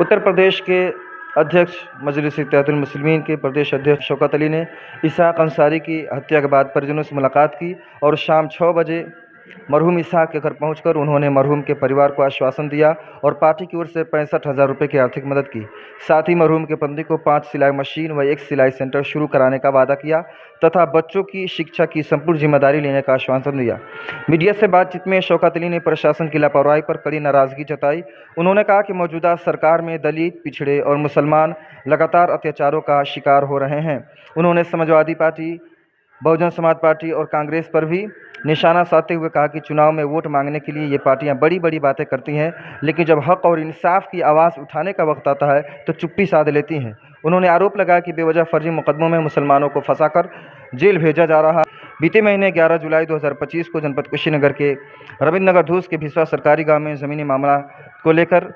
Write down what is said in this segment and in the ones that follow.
उत्तर प्रदेश के अध्यक्ष मजलिस इत्तेहादुल मुस्लिमीन के प्रदेश अध्यक्ष शौकत अली ने इसहाक अंसारी की हत्या के बाद परिजनों से मुलाकात की और शाम 6 बजे मरहूम इसहाक के घर पहुंचकर उन्होंने मरहूम के परिवार को आश्वासन दिया और पार्टी की ओर से 65,000 रुपये की आर्थिक मदद की। साथ ही मरहूम के पत्नी को 5 सिलाई मशीन व 1 सिलाई सेंटर शुरू कराने का वादा किया तथा बच्चों की शिक्षा की संपूर्ण जिम्मेदारी लेने का आश्वासन दिया। मीडिया से बातचीत में शौकत अली ने प्रशासन की लापरवाही पर कड़ी नाराजगी जताई। उन्होंने कहा कि मौजूदा सरकार में दलित, पिछड़े और मुसलमान लगातार अत्याचारों का शिकार हो रहे हैं। उन्होंने समाजवादी पार्टी, बहुजन समाज पार्टी और कांग्रेस पर भी निशाना साधते हुए कहा कि चुनाव में वोट मांगने के लिए ये पार्टियां बड़ी बड़ी बातें करती हैं, लेकिन जब हक और इंसाफ की आवाज़ उठाने का वक्त आता है तो चुप्पी साध लेती हैं। उन्होंने आरोप लगाया कि बेवजह फर्जी मुकदमों में मुसलमानों को फंसाकर जेल भेजा जा रहा है। बीते महीने 11 जुलाई 2025 को जनपद कुशीनगर के रविंद्र नगर धूस के भिसवा सरकारी गांव में ज़मीनी मामला को लेकर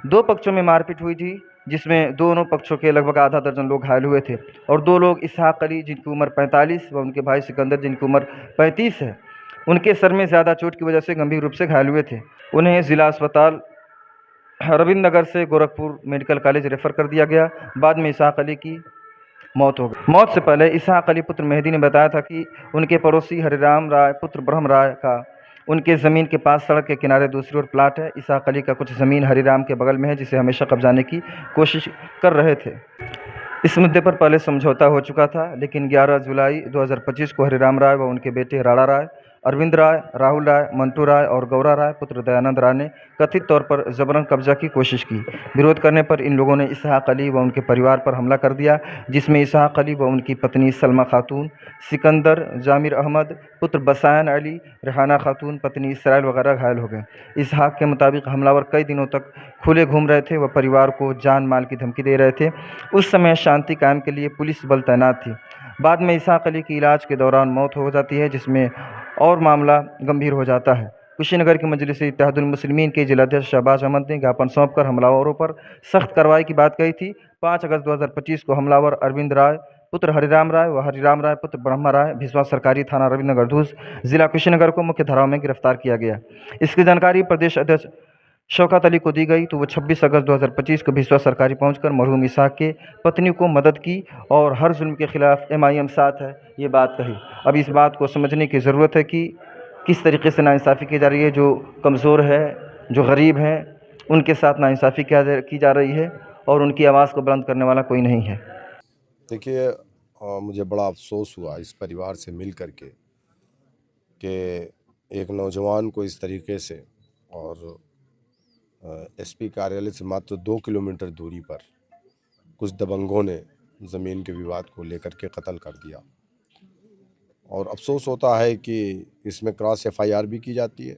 2 पक्षों में मारपीट हुई थी, जिसमें दोनों पक्षों के लगभग आधा दर्जन लोग घायल हुए थे और 2 लोग इसहाक अली जिनकी उम्र 45 व उनके भाई सिकंदर जिनकी उम्र 35 है, उनके सर में ज़्यादा चोट की वजह से गंभीर रूप से घायल हुए थे। उन्हें जिला अस्पताल रविंद्र नगर से गोरखपुर मेडिकल कॉलेज रेफर कर दिया गया। बाद में इसहाक अली की मौत हो गई। मौत से पहले इसहाक अली पुत्र मेहदी ने बताया था कि उनके पड़ोसी हरिराम राय पुत्र ब्रह्म राय का उनके ज़मीन के पास सड़क के किनारे दूसरी ओर प्लाट है। इसहाक अली का कुछ ज़मीन हरिराम के बगल में है, जिसे हमेशा कब्जाने की कोशिश कर रहे थे। इस मुद्दे पर पहले समझौता हो चुका था, लेकिन 11 जुलाई 2025 को हरिराम राय व उनके बेटे राणा राय, अरविंद राय, राहुल राय, मंटू राय और गौरा राय पुत्र दयानंद राय ने कथित तौर पर जबरन कब्जा की कोशिश की। विरोध करने पर इन लोगों ने इसहाक अली व उनके परिवार पर हमला कर दिया, जिसमें इसहाक अली व उनकी पत्नी सलमा खातून, सिकंदर, जामिर अहमद पुत्र बसायन अली, रेहाना खातून पत्नी इसराइल वगैरह घायल हो गए। इसहाक के मुताबिक हमलावर कई दिनों तक खुले घूम रहे थे व परिवार को जान माल की धमकी दे रहे थे। उस समय शांति कायम के लिए पुलिस बल तैनात थी। बाद में इसहाक अली की इलाज के दौरान मौत हो जाती है, जिसमें और मामला गंभीर हो जाता है। कुशीनगर की मजलिस इत्तेहादुल मुस्लिमीन के जिलाध्यक्ष शहबाज अहमद ने ज्ञापन सौंपकर हमलावरों पर सख्त कार्रवाई की बात कही थी। 5 अगस्त 2025 को हमलावर अरविंद राय पुत्र हरिराम राय व हरिराम राय पुत्र ब्रह्मा राय भिसवा सरकारी थाना रविंद्र नगर धूस जिला कुशीनगर को मुख्य धाराओं में गिरफ्तार किया गया। इसकी जानकारी प्रदेश अध्यक्ष शौकत अली को दी गई तो वो 26 अगस्त 2025 को भिसवा सरकारी पहुंचकर मरहूम इसहाक के पत्नी को मदद की और हर जुल्म के खिलाफ एमआईएम साथ है, ये बात कही। अब इस बात को समझने की ज़रूरत है कि किस तरीके से नाइंसाफ़ी की जा रही है। जो कमज़ोर है, जो गरीब हैं, उनके साथ नाइंसाफ़ी की जा रही है और उनकी आवाज़ को बुलंद करने वाला कोई नहीं है। देखिए, मुझे बड़ा अफसोस हुआ इस परिवार से मिल कर के कि एक नौजवान को इस तरीके से और एसपी कार्यालय से मात्र 2 किलोमीटर दूरी पर कुछ दबंगों ने ज़मीन के विवाद को लेकर के कत्ल कर दिया। और अफसोस होता है कि इसमें क्रॉस एफआईआर भी की जाती है,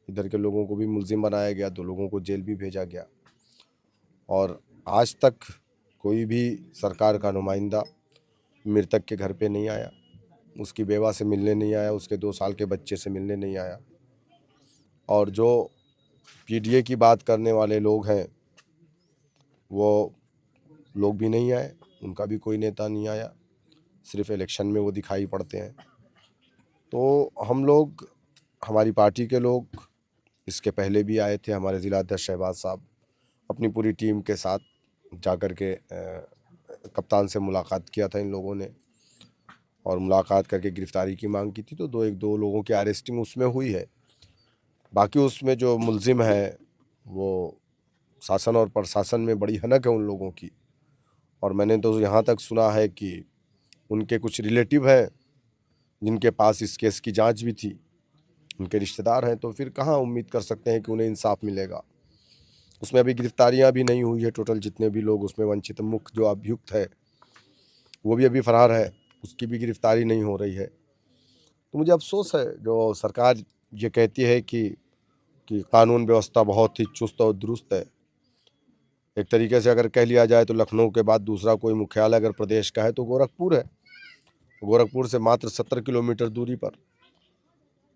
इधर के लोगों को भी मुलजिम बनाया गया, 2 लोगों को जेल भी भेजा गया और आज तक कोई भी सरकार का नुमाइंदा मृतक के घर पे नहीं आया, उसकी बेवा से मिलने नहीं आया, उसके 2 साल के बच्चे से मिलने नहीं आया। और जो पीडीए की बात करने वाले लोग हैं वो लोग भी नहीं आए, उनका भी कोई नेता नहीं आया, सिर्फ इलेक्शन में वो दिखाई पड़ते हैं। तो हम लोग, हमारी पार्टी के लोग इसके पहले भी आए थे, हमारे ज़िलाध्यक्ष शहबाज साहब अपनी पूरी टीम के साथ जाकर के कप्तान से मुलाकात किया था इन लोगों ने और मुलाकात करके गिरफ्तारी की मांग की थी। तो 2 लोगों की अरेस्टिंग उसमें हुई है। बाकी उसमें जो मुलजिम है वो शासन और प्रशासन में बड़ी हनक है उन लोगों की। और मैंने तो यहाँ तक सुना है कि उनके कुछ रिलेटिव हैं जिनके पास इस केस की जांच भी थी, उनके रिश्तेदार हैं, तो फिर कहाँ उम्मीद कर सकते हैं कि उन्हें इंसाफ मिलेगा। उसमें अभी गिरफ्तारियां भी नहीं हुई है। टोटल जितने भी लोग उसमें वंचित मुख्य जो अभियुक्त है वो भी अभी फरार है, उसकी भी गिरफ्तारी नहीं हो रही है। तो मुझे अफसोस है जो सरकार ये कहती है कि कानून व्यवस्था बहुत ही चुस्त और दुरुस्त है। एक तरीके से अगर कह लिया जाए तो लखनऊ के बाद दूसरा कोई मुख्यालय अगर प्रदेश का है तो गोरखपुर है। गोरखपुर से मात्र 70 किलोमीटर दूरी पर,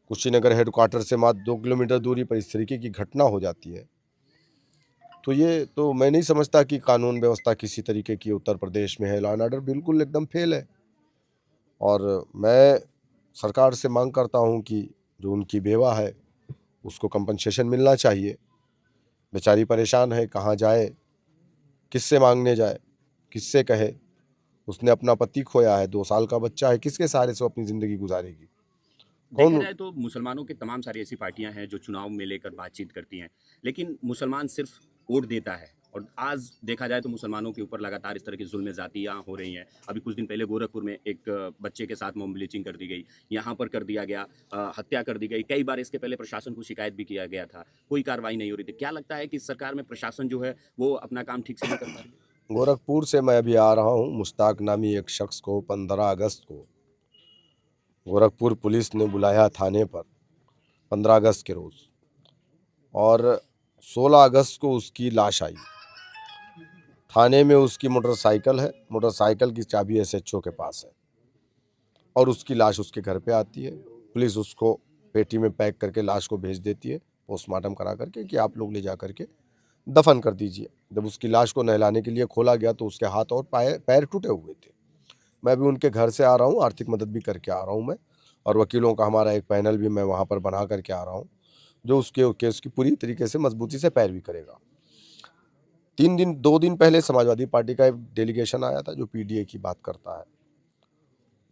कुशीनगर हेडक्वार्टर से मात्र 2 किलोमीटर दूरी पर इस तरीके की घटना हो जाती है। तो ये तो मैं नहीं समझता कि कानून व्यवस्था किसी तरीके की उत्तर प्रदेश में है। लॉ एंड ऑर्डर बिल्कुल एकदम फेल है। और मैं सरकार से मांग करता हूँ कि जो उनकी बेवा है उसको कंपनसेशन मिलना चाहिए। बेचारी परेशान है, कहाँ जाए, किससे मांगने जाए, किससे कहे? उसने अपना पति खोया है, 2 साल का बच्चा है, किसके सहारे से वो अपनी ज़िंदगी गुजारेगी? देखा कौन? जाए तो मुसलमानों की तमाम सारी ऐसी पार्टियां हैं जो चुनाव में लेकर बातचीत करती हैं, लेकिन मुसलमान सिर्फ वोट देता है। और आज देखा जाए तो मुसलमानों के ऊपर लगातार इस तरह की जुल्म ज़ातियाँ हो रही हैं। अभी कुछ दिन पहले गोरखपुर में एक बच्चे के साथ मॉब लिंचिंग कर दी गई, यहाँ पर कर दिया गया, हत्या कर दी गई। कई बार इसके पहले प्रशासन को शिकायत भी किया गया था, कोई कार्रवाई नहीं हो रही थी। क्या लगता है कि इस सरकार में प्रशासन जो है वो अपना काम ठीक से नहीं कर पा रही? गोरखपुर से मैं अभी आ रहा हूँ, मुश्ताक नामी एक शख्स को 15 अगस्त को गोरखपुर पुलिस ने बुलाया थाने पर, 15 अगस्त के रोज़, और 16 अगस्त को उसकी लाश आई। थाने में उसकी मोटरसाइकिल है, मोटरसाइकिल की चाबी एसएचओ के पास है और उसकी लाश उसके घर पे आती है। पुलिस उसको पेटी में पैक करके लाश को भेज देती है पोस्टमार्टम करा करके कि आप लोग ले जा करके दफन कर दीजिए। जब उसकी लाश को नहलाने के लिए खोला गया तो उसके हाथ और पैर टूटे हुए थे। मैं भी उनके घर से आ रहा हूँ, आर्थिक मदद भी करके आ रहा हूँ मैं, और वकीलों का हमारा एक पैनल भी मैं वहाँ पर बना करके आ रहा हूँ जो उसके केस की पूरी तरीके से मजबूती से पैरवी करेगा। 2 दिन पहले समाजवादी पार्टी का एक डेलीगेशन आया था जो पीडीए की बात करता है।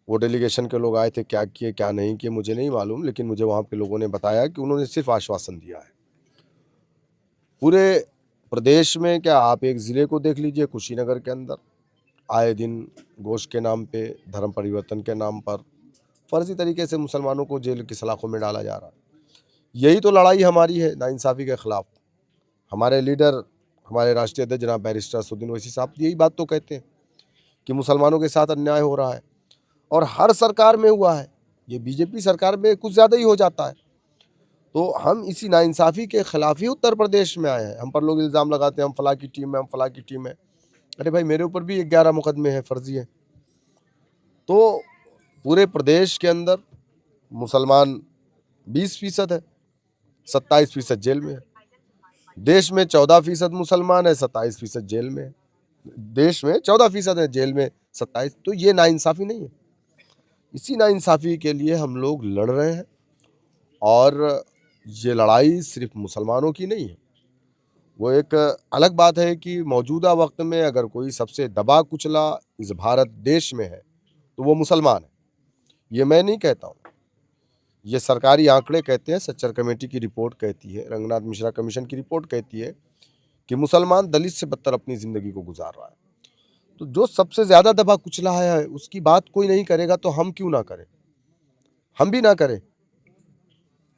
वो डेलीगेशन के लोग आए थे, क्या किए क्या नहीं किए मुझे नहीं मालूम, लेकिन मुझे वहाँ पे लोगों ने बताया कि उन्होंने सिर्फ आश्वासन दिया है। पूरे प्रदेश में क्या आप एक ज़िले को देख लीजिए, कुशीनगर के अंदर आए दिन गोश्त के नाम पे, धर्म परिवर्तन के नाम पर फर्जी तरीके से मुसलमानों को जेल की सलाखों में डाला जा रहा है। यही तो लड़ाई हमारी है नाइंसाफ़ी के ख़िलाफ़। हमारे लीडर, हमारे राष्ट्रीय अध्यक्ष जनाब बैरिस्टर असदुद्दीन ओवैसी साहब यही बात तो कहते हैं कि मुसलमानों के साथ अन्याय हो रहा है, और हर सरकार में हुआ है। ये बीजेपी सरकार में कुछ ज़्यादा ही हो जाता है। तो हम इसी नाइंसाफ़ी के ख़िलाफ़ ही उत्तर प्रदेश में आए हैं। हम पर लोग इल्ज़ाम लगाते हैं हम फलाँ की टीम है, हम फलाँ की टीम है। अरे भाई, मेरे ऊपर भी 11 मुकदमे हैं फर्जी हैं। तो पूरे प्रदेश के अंदर मुसलमान 20% है, 27% जेल में है। देश में 14% मुसलमान है, 27% जेल में है। देश में 14% है, जेल में 27। तो ये नाइंसाफ़ी नहीं है। इसी नाइंसाफ़ी के लिए हम लोग लड़ रहे हैं, और ये लड़ाई सिर्फ मुसलमानों की नहीं है। वो एक अलग बात है कि मौजूदा वक्त में अगर कोई सबसे दबा कुचला इस भारत देश में है तो वो मुसलमान है। ये मैं नहीं कहता हूँ, ये सरकारी आंकड़े कहते हैं, सच्चर कमेटी की रिपोर्ट कहती है, रंगनाथ मिश्रा कमीशन की रिपोर्ट कहती है कि मुसलमान दलित से बदतर अपनी ज़िंदगी को गुजार रहा है। तो जो सबसे ज़्यादा दबा कुचला है उसकी बात कोई नहीं करेगा तो हम क्यों ना करें? हम भी ना करें।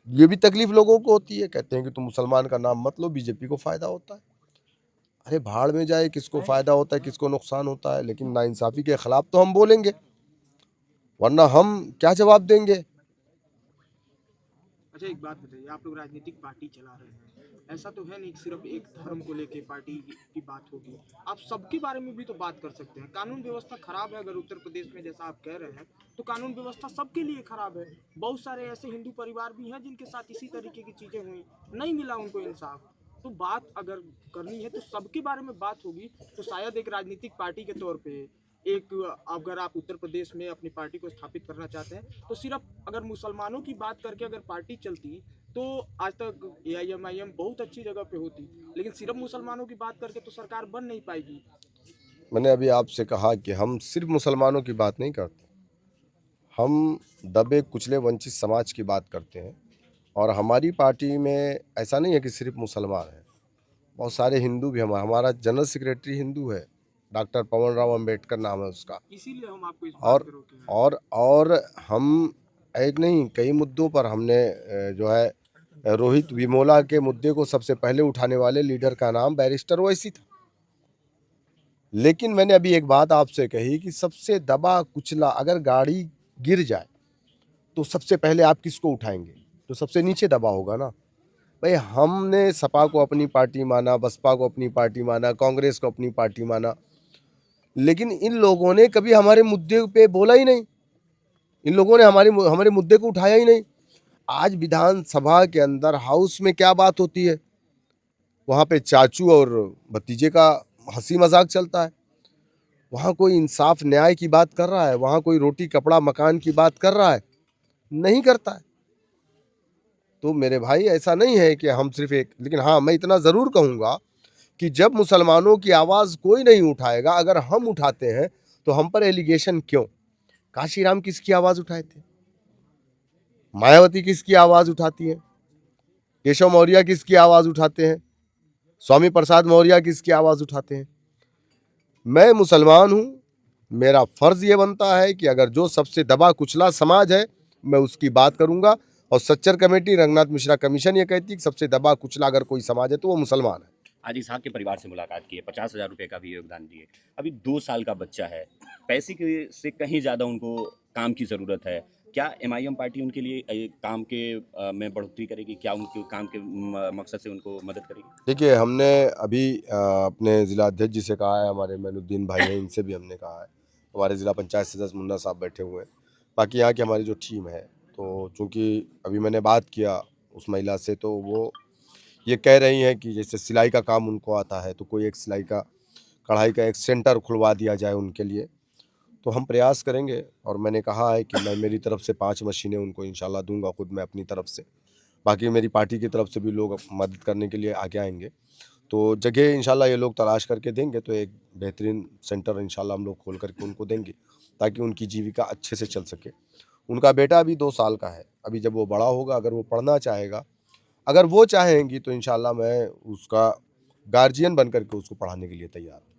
ये भी तकलीफ लोगों को होती है, कहते हैं कि तुम मुसलमान का नाम मत लो, बीजेपी को फ़ायदा होता है। अरे भाड़ में जाए, किसको फ़ायदा होता है, किसको नुकसान होता है, लेकिन नाइंसाफ़ी के ख़िलाफ़ तो हम बोलेंगे, वरना हम क्या जवाब देंगे? अच्छा, एक बात बताइए, आप लोग राजनीतिक पार्टी चला रहे हैं, ऐसा तो है नहीं कि सिर्फ एक धर्म को लेके पार्टी की बात होगी। आप सबके बारे में भी तो बात कर सकते हैं। कानून व्यवस्था खराब है अगर उत्तर प्रदेश में, जैसा आप कह रहे हैं, तो कानून व्यवस्था सबके लिए खराब है। बहुत सारे ऐसे हिंदू परिवार भी हैं जिनके साथ इसी तरीके की चीज़ें हुई, नहीं मिला उनको इंसाफ। तो बात अगर करनी है तो सबके बारे में बात होगी। तो शायद एक राजनीतिक पार्टी के तौर पे एक, अगर आप उत्तर प्रदेश में अपनी पार्टी को स्थापित करना चाहते हैं तो सिर्फ अगर मुसलमानों की बात करके अगर पार्टी चलती तो आज तक एआईएमआईएम बहुत अच्छी जगह पे होती, लेकिन सिर्फ मुसलमानों की बात करके तो सरकार बन नहीं पाएगी। मैंने अभी आपसे कहा कि हम सिर्फ मुसलमानों की बात नहीं करते, हम दबे कुचले वंचित समाज की बात करते हैं। और हमारी पार्टी में ऐसा नहीं है कि सिर्फ मुसलमान हैं, बहुत सारे हिंदू भी। हमारा जनरल सेक्रेटरी हिंदू है, डॉक्टर पवन राव अंबेडकर नाम है उसका। इसीलिए हम आपको इस बात पे रोके हैं। और हम एक नहीं, कई मुद्दों पर हमने जो है रोहित विमोला के मुद्दे को सबसे पहले उठाने वाले लीडर का नाम बैरिस्टर ओवैसी था। लेकिन मैंने अभी एक बात आपसे कही कि सबसे दबा कुचला अगर गाड़ी गिर जाए तो सबसे पहले आप किसको उठाएंगे? तो सबसे नीचे दबा होगा ना भाई। हमने सपा को अपनी पार्टी माना, बसपा को अपनी पार्टी माना, कांग्रेस को अपनी पार्टी माना, लेकिन इन लोगों ने कभी हमारे मुद्दे पे बोला ही नहीं। इन लोगों ने हमारे मुद्दे को उठाया ही नहीं। आज विधानसभा के अंदर हाउस में क्या बात होती है, वहाँ पे चाचू और भतीजे का हंसी मजाक चलता है। वहाँ कोई इंसाफ न्याय की बात कर रहा है? वहाँ कोई रोटी कपड़ा मकान की बात कर रहा है? नहीं करता है। तो मेरे भाई, ऐसा नहीं है कि हम सिर्फ एक, लेकिन हाँ, मैं इतना ज़रूर कहूँगा कि जब मुसलमानों की आवाज़ कोई नहीं उठाएगा, अगर हम उठाते हैं तो हम पर एलिगेशन क्यों? काशीराम किसकी आवाज़ उठाए थे? मायावती किसकी आवाज़ उठाती है? केशव मौर्य किसकी आवाज़ उठाते हैं? स्वामी प्रसाद मौर्य किसकी आवाज़ उठाते हैं? मैं मुसलमान हूँ, मेरा फ़र्ज़ ये बनता है कि अगर जो सबसे दबा कुचला समाज है, मैं उसकी बात करूँगा। और सच्चर कमेटी, रंगनाथ मिश्रा कमीशन ये कहती है कि सबसे दबा कुचला अगर कोई समाज है तो वो मुसलमान है। आज इसहाक के परिवार से मुलाकात की है, 50,000 रुपये का भी योगदान दिए। अभी 2 साल का बच्चा है, पैसे के से कहीं ज़्यादा उनको काम की ज़रूरत है। क्या एमआईएम पार्टी उनके लिए काम के में बढ़ोतरी करेगी? क्या उनके काम के मकसद से उनको मदद करेगी? देखिए, हमने अभी अपने ज़िला अध्यक्ष जी से कहा है, हमारे मैनुद्दीन भाई हैं, इनसे भी हमने कहा है। हमारे ज़िला पंचायत सदस्य मुन्ना साहब बैठे हुए हैं। बाकी यहाँ की हमारी जो टीम है, तो चूँकि अभी मैंने बात किया उस महिला से, तो वो ये कह रही हैं कि जैसे सिलाई का काम उनको आता है, तो कोई एक सिलाई का, कढ़ाई का एक सेंटर खुलवा दिया जाए उनके लिए। तो हम प्रयास करेंगे और मैंने कहा है कि मैं मेरी तरफ से 5 मशीनें उनको इंशाल्लाह दूँगा, खुद मैं अपनी तरफ से। बाकी मेरी पार्टी की तरफ से भी लोग मदद करने के लिए आगे आएंगे। तो जगह इंशाल्लाह ये लोग तलाश करके देंगे, तो एक बेहतरीन सेंटर इंशाल्लाह हम लोग खोल करके उनको देंगे, ताकि उनकी जीविका अच्छे से चल सके। उनका बेटा अभी 2 साल का है, अभी जब वो बड़ा होगा, अगर वो पढ़ना चाहेगा, अगर वो चाहेंगी, तो इंशाल्लाह मैं उसका गार्जियन बन करके उसको पढ़ाने के लिए तैयार हूँ।